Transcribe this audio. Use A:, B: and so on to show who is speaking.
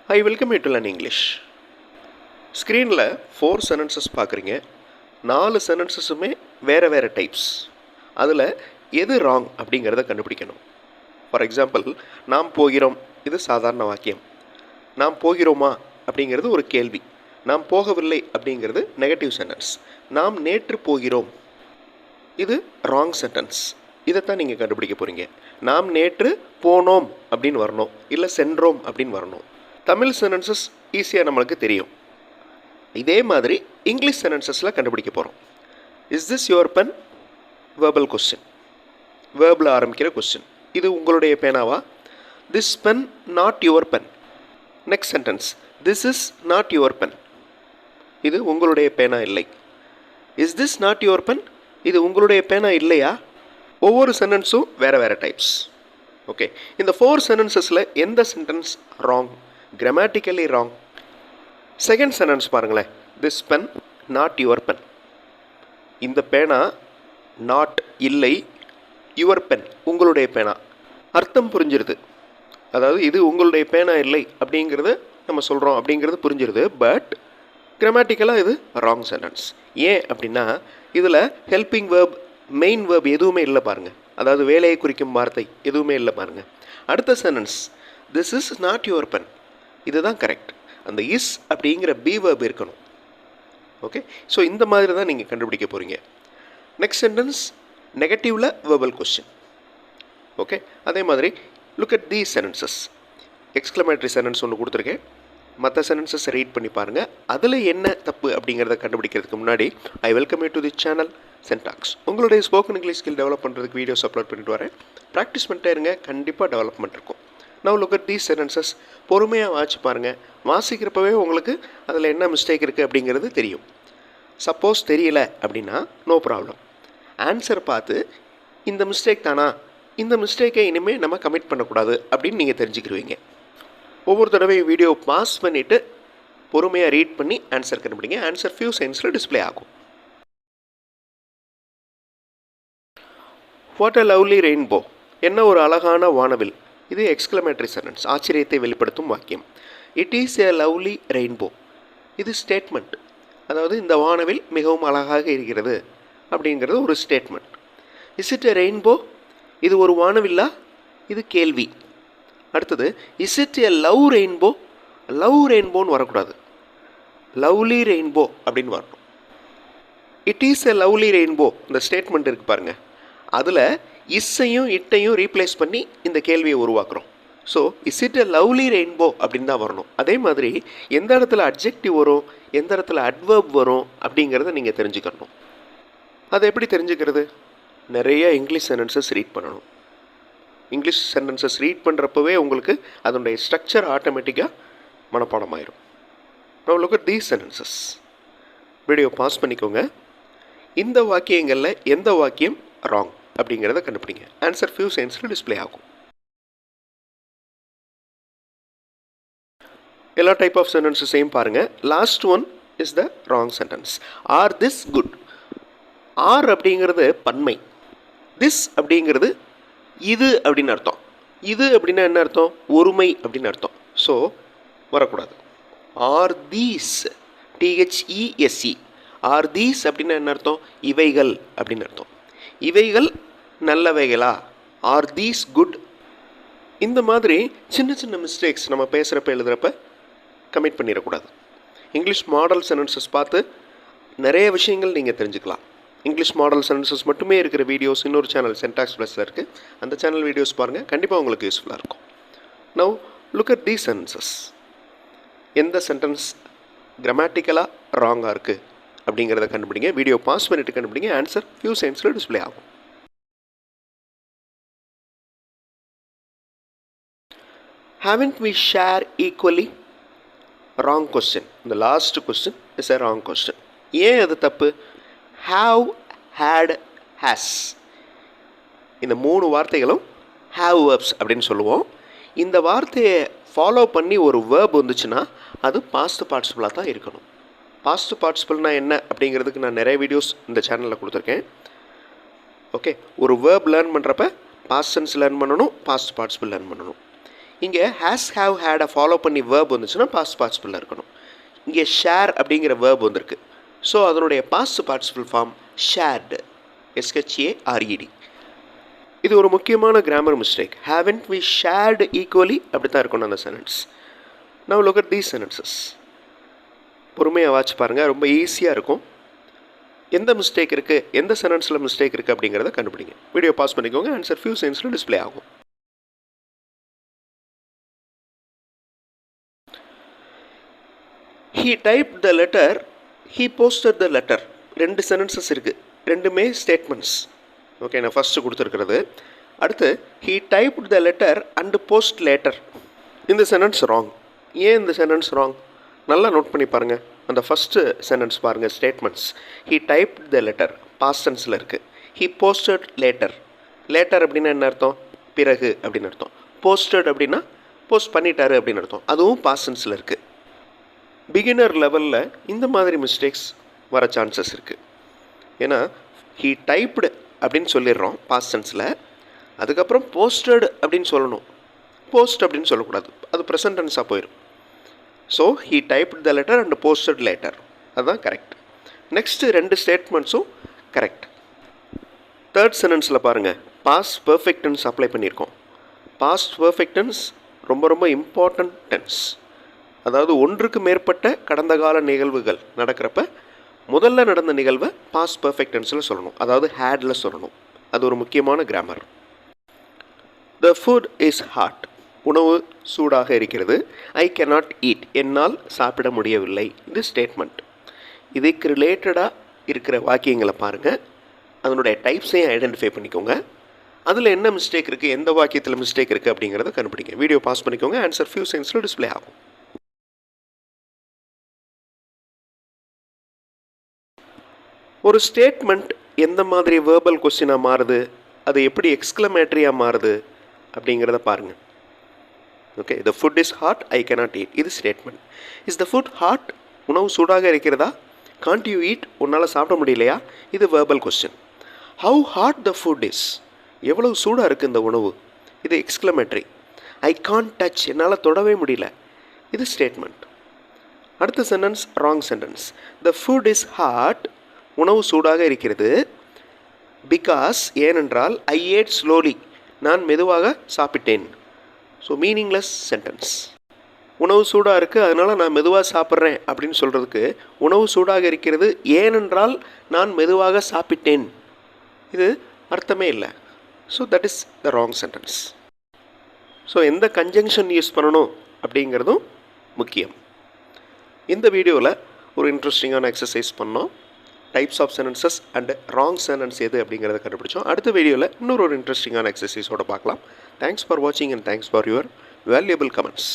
A: I welcome you to learn English. ஸ்க்ரீனில் 4 sentences பார்க்குறீங்க. 4 sentencesமே வேறு டைப்ஸ். அதில் எது ராங் அப்படிங்கிறத கண்டுபிடிக்கணும். ஃபார் எக்ஸாம்பிள், நாம் போகிறோம், இது சாதாரண வாக்கியம். நாம் போகிறோமா அப்படிங்கிறது ஒரு கேள்வி. நாம் போகவில்லை அப்படிங்கிறது நெகட்டிவ் சென்டென்ஸ். நாம் நேற்று போகிறோம், இது ராங் சென்டென்ஸ். இதைத்தான் நீங்கள் கண்டுபிடிக்க போகிறீங்க. நாம் நேற்று போனோம் அப்படின்னு வரணும், இல்லை சென்றோம் அப்படின்னு வரணும். தமிழ் சென்டென்சஸ் ஈஸியாக நம்மளுக்கு தெரியும். இதே மாதிரி இங்கிலீஷ் சென்டென்சஸில் கண்டுபிடிக்க போகிறோம். Is this your pen? Verbal question, வேர்பில் ஆரம்பிக்கிற கொஸ்டின். இது உங்களுடைய பேனாவா? This pen not your pen. Next sentence, this is not your pen. இது உங்களுடைய பேனா இல்லை. Is this not your pen? இது உங்களுடைய பேனா இல்லையா? ஒவ்வொரு சென்டென்ஸும் வேறு டைப்ஸ். ஓகே, இந்த 4 சென்டென்சஸில் எந்த sentence wrong, grammatically wrong? Second sentence பாருங்களேன். This pen not your pen. இந்த பேனா நாட் இல்லை, யுவர் பென் உங்களுடைய பேனா. அர்த்தம் புரிஞ்சிருது. அதாவது இது உங்களுடைய பேனா இல்லை அப்படிங்கிறது நம்ம சொல்கிறோம் அப்படிங்கிறது புரிஞ்சிருது. பட் கிராமட்டிக்கலாக இது ராங் சென்டென்ஸ். ஏன் அப்படின்னா இதில் ஹெல்பிங் வேர்ப், மெயின் வேர்ப் எதுவுமே இல்லை பாருங்கள். அதாவது வேலையை குறிக்கும் வார்த்தை எதுவுமே இல்லை பாருங்கள். அடுத்த sentence, this is not your pen. இதுதான் கரெக்ட். அந்த இஸ் அப்படிங்கிற பி வேர்ப் இருக்கணும். ஓகே, ஸோ இந்த மாதிரி தான் நீங்கள் கண்டுபிடிக்க போகிறீங்க. நெக்ஸ்ட் சென்டென்ஸ் நெகட்டிவில் வேர்பல் கொஸ்டின். ஓகே, அதே மாதிரி look at these sentences. Exclamatory sentence ஒன்று கொடுத்துருக்கேன். மற்ற சென்டென்சஸ் ரீட் பண்ணி பாருங்கள். அதில் என்ன தப்பு அப்படிங்கிறத கண்டுபிடிக்கிறதுக்கு முன்னாடி I welcome you to the channel Syntax. உங்களுடைய ஸ்போக்கன் இங்கிலீஷ் ஸ்கில் டெவலப் பண்ணுறதுக்கு வீடியோஸ் அப்லோட் பண்ணிட்டு வரேன். ப்ராக்டிஸ் பண்ணிட்டே இருங்க, கண்டிப்பாக டெவலப்மெண்ட் இருக்கும். Now look at these sentences. பொறுமையாக வாட்சி பாருங்கள். வாசிக்கிறப்பவே உங்களுக்கு அதில் என்ன மிஸ்டேக் இருக்குது அப்படிங்கிறது தெரியும். சப்போஸ் தெரியல அப்படின்னா நோ ப்ராப்ளம். ஆன்சர் பார்த்து இந்த மிஸ்டேக் தானா, இந்த மிஸ்டேக்கை இனிமேல் நம்ம கமிட் பண்ணக்கூடாது அப்படின்னு நீங்கள் தெரிஞ்சுக்கிடுவீங்க. ஒவ்வொரு தடவையும் வீடியோ பாஸ் பண்ணிவிட்டு பொறுமையாக ரீட் பண்ணி ஆன்சர் கண்டுபிடிங்க. ஆன்சர் ஃபியூ செகண்ட்ஸில் டிஸ்பிளே ஆகும். What a lovely rainbow. என்ன ஒரு அழகான வானவில். இது எக்ஸ்க்ளமேட்டரி சென்டென்ஸ், ஆச்சரியத்தை வெளிப்படுத்தும் வாக்கியம். It is a lovely rainbow. இது ஸ்டேட்மெண்ட். அதாவது இந்த வானவில் மிகவும் அழகாக இருக்கிறது அப்படிங்கிறது ஒரு statement. Is it a rainbow? இது ஒரு வானவில்லா? இது கேள்வி. அடுத்தது, is it a love rainbow? Love ரெயின்போன்னு வரக்கூடாது, லவ்லி ரெயின்போ அப்படின்னு வரணும். It is a lovely rainbow. இந்த ஸ்டேட்மெண்ட் இருக்குது பாருங்கள், அதில் இஸ்ஸையும் இட்டையும் ரீப்ளேஸ் பண்ணி இந்த கேள்வியை உருவாக்குறோம். So is it a lovely rainbow அப்படின்னு தான் வரணும். அதே மாதிரி எந்த இடத்துல அட்ஜெக்டிவ் வரும், எந்த இடத்துல அட்வர்ப் வரும் அப்படிங்கிறத நீங்கள் தெரிஞ்சுக்கணும். அதை எப்படி தெரிஞ்சுக்கிறது? நிறைய இங்கிலீஷ் சென்டென்சஸ் ரீட் பண்ணணும். இங்கிலீஷ் சென்டென்சஸ் ரீட் பண்ணுறப்பவே உங்களுக்கு அதனுடைய ஸ்ட்ரக்சர் ஆட்டோமேட்டிக்காக மனப்பாடம் ஆயிரும். நம்ம look at these sentences. Video pass பண்ணிக்கோங்க. இந்த வாக்கியங்களில் எந்த வாக்கியம் ராங் அப்படிங்கிறத கண்டுபிடிங்க. ஆன்சர் ஃபியூ செகண்ட்ஸில் டிஸ்பிளே ஆகும். எல்லா டைப் ஆஃப் சென்டென்ஸஸையும் பாருங்கள். Last one is the wrong sentence. Are this good. Are அப்படிங்கிறது பன்மை, திஸ் அப்படிங்கிறது இது அப்படின்னு அர்த்தம். இது அப்படின்னா என்ன அர்த்தம்? ஒருமை அப்படின்னு அர்த்தம். ஸோ வரக்கூடாது. Are these, THESE. Are these அப்படின்னா என்ன அர்த்தம்? இவைகள் அப்படின்னு அர்த்தம். இவைகள் நல்லவைகளா? Are these good? இந்த மாதிரி சின்ன சின்ன மிஸ்டேக்ஸ் நம்ம பேசுகிறப்ப எழுதுகிறப்ப கமிட் பண்ணிடக்கூடாது. இங்கிலீஷ் மாடல் சென்டென்சஸ் பார்த்து நிறைய விஷயங்கள் நீங்கள் தெரிஞ்சுக்கலாம். இங்கிலீஷ் மாடல் சென்டென்சஸ் மட்டுமே இருக்கிற வீடியோஸ் இன்னொரு சேனல் சென்டாக்ஸ் ப்ளஸில் இருக்குது. அந்த சேனல் வீடியோஸ் பாருங்கள், கண்டிப்பாக உங்களுக்கு யூஸ்ஃபுல்லாக இருக்கும். Now look at these sentences. எந்த சென்டென்ஸ் கிராமட்டிக்கலாக ராங்காக இருக்குது அப்படிங்கிறத கண்டுபிடிங்க. வீடியோ பாஸ் பண்ணிவிட்டு கண்டுபிடிங்க. ஆன்சர் ஃபியூ செகண்ட்ஸில் டிஸ்பிளே ஆகும். Haven't we share equally? Wrong question. The last question is a wrong question. ஏன் அது தப்பு? Have, had, has. இந்த 3 வார்த்தைகளும் have verbs அப்படின்னு சொல்லுவோம். இந்த வார்த்தையை ஃபாலோ பண்ணி ஒரு வேர்ப் வந்துச்சுன்னா அது பாஸ்ட் பார்ட்டிசிபிளாக தான் இருக்கணும். பாஸ்ட் பார்ட்டிசிபிள்னால் என்ன அப்படிங்கிறதுக்கு நான் நிறைய வீடியோஸ் இந்த சேனலில் கொடுத்துருக்கேன். ஓகே, ஒரு வேர்ப் லேர்ன் பண்ணுறப்ப பாஸ்ட் டென்ஸ் லேர்ன் பண்ணணும், பாஸ்ட் பார்ட்டிசிபிள் லேர்ன் பண்ணணும். இங்கே ஹேஸ் ஹேவ் ஹேடை ஃபாலோ பண்ணி வேர்ப் வந்துச்சுன்னா பாஸ்ட் பார்ட்டிசிபிளில் இருக்கணும். இங்கே ஷேர் அப்படிங்கிற வேர்ப் வந்திருக்கு. ஸோ அதனுடைய past participle form shared, SHARED. இது ஒரு முக்கியமான grammar mistake. Haven't we shared equally அப்படி தான் இருக்கணும் அந்த sentence. Now look at these sentences. பொறுமையாக வாட்ச் பாருங்கள், ரொம்ப ஈஸியாக இருக்கும். எந்த மிஸ்டேக் இருக்குது, எந்த சென்டென்ஸில் மிஸ்டேக் இருக்குது அப்படிங்கிறத கண்டுபிடிங்க. வீடியோ பாஸ் பண்ணிக்கோங்க, ஆன்சர் ஃபியூ செகண்ட்ஸில் டிஸ்பிளே ஆகும். He typed the letter, he posted the letter. ரெண்டு சென்டென்சஸ் இருக்குது, ரெண்டுமே ஸ்டேட்மெண்ட்ஸ். ஓகே, நான் ஃபஸ்ட்டு கொடுத்துருக்கிறது. அடுத்து he typed the letter and post later. இந்த சென்டென்ஸ் ராங். ஏன் இந்த சென்டென்ஸ் ராங்? நல்லா நோட் பண்ணி பாருங்கள். அந்த ஃபஸ்ட்டு சென்டென்ஸ் பாருங்கள், statements. he typed the letter past டென்ஸில் இருக்குது. he posted later. லேட்டர் அப்படின்னா என்ன அர்த்தம்? பிறகு அப்படின்னு அர்த்தம். போஸ்டட் அப்படின்னா போஸ்ட் பண்ணிட்டாரு அப்படின்னு அர்த்தம். அதுவும் பாஸ்ட் டென்ஸில் இருக்குது. பிகினர் லெவலில் இந்த மாதிரி மிஸ்டேக்ஸ் வர சான்சஸ் இருக்குது. ஏன்னா he typed அப்படின்னு சொல்லிடுறோம் பாஸ்ட் டென்ஸில், அதுக்கப்புறம் போஸ்டட் அப்படின்னு சொல்லணும். போஸ்ட் அப்படின்னு சொல்லக்கூடாது, அது ப்ரெசன்ட் டென்ஸாக போயிடும். So he typed the letter and posted later, அதுதான் கரெக்ட். நெக்ஸ்ட்டு ரெண்டு ஸ்டேட்மெண்ட்ஸும் கரெக்ட். தேர்ட் சென்டென்ஸில் பாருங்கள், பாஸ்ட் பர்ஃபெக்ட் டென்ஸ் அப்ளை பண்ணியிருக்கோம். பாஸ்ட் பர்ஃபெக்ட் டென்ஸ் ரொம்ப ரொம்ப இம்பார்ட்டன்ட் டென்ஸ். அதாவது ஒன்றுக்கு மேற்பட்ட கடந்த கால நிகழ்வுகள் நடக்கிறப்ப முதல்ல நடந்த நிகழ்வை பாஸ்ட் பர்ஃபெக்ட் டென்ஸில் சொல்லணும், அதாவது ஹேடில் சொல்லணும். அது ஒரு முக்கியமான grammar. The food is hot, உணவு சூடாக இருக்கிறது. ஐ கேனாட் ஈட், என்னால் சாப்பிட முடியவில்லை. இது ஸ்டேட்மெண்ட். இதுக்கு ரிலேட்டடாக இருக்கிற வாக்கியங்களை பாருங்கள், அதனுடைய டைப்ஸையும் ஐடென்டிஃபை பண்ணிக்கோங்க. அதில் என்ன மிஸ்டேக் இருக்குது, எந்த வாக்கியத்தில் மிஸ்டேக் இருக்குது அப்படிங்கிறத கண்டுபிடிங்க. வீடியோ பாஸ் பண்ணிக்கோங்க, ஆன்சர் ஃபியூ செகண்ட்ஸில் டிஸ்பிளே ஆகும். ஒரு ஸ்டேட்மெண்ட் எந்த மாதிரி வேர்பல் கொஸ்டினாக மாறுது, அது எப்படி எக்ஸ்க்ளமேட்டரியாக மாறுது அப்படிங்கிறத பாருங்கள். Okay, the food is hot, I cannot eat, இது statement. Is the food hot, உணவு சூடாக இருக்கிறதா? காண்ட் யூ ஈட், உன்னால் சாப்பிட முடியலையா? இது verbal question. How hot the food is, எவ்வளவு சூடாக இருக்குது இந்த உணவு, இது எக்ஸ்க்ளமேட்டரி. ஐ காண்ட் டச், என்னால் தொடவே முடியல, இது ஸ்டேட்மெண்ட். அடுத்த sentence wrong sentence. The food is hot, உணவு சூடாக இருக்கிறது. பிகாஸ், ஏனென்றால், ஐ ஏட் ஸ்லோலி, நான் மெதுவாக சாப்பிட்டேன். So meaningless sentence. உணவு சூடாக இருக்குது அதனால் நான் மெதுவாக சாப்பிட்றேன் அப்படின்னு சொல்கிறதுக்கு, உணவு சூடாக இருக்கிறது ஏனென்றால் நான் மெதுவாக சாப்பிட்டேன், இது அர்த்தமே இல்லை. So that is the wrong sentence. So எந்த கன்ஜங்ஷன் யூஸ் பண்ணணும் அப்படிங்கிறதும் முக்கியம். இந்த வீடியோவில் ஒரு இன்ட்ரெஸ்டிங்கான எக்ஸசைஸ் பண்ணோம். Types of sentences and wrong sentence எது அப்படிங்கிறத கண்டுபிடிச்சோம். அடுத்த வீடியோவில் இன்னொரு இன்ட்ரெஸ்டிங்கான எக்ஸசைஸோடு பார்க்கலாம். தேங்க்ஸ் ஃபார் வாட்சிங் and thanks for your valuable comments.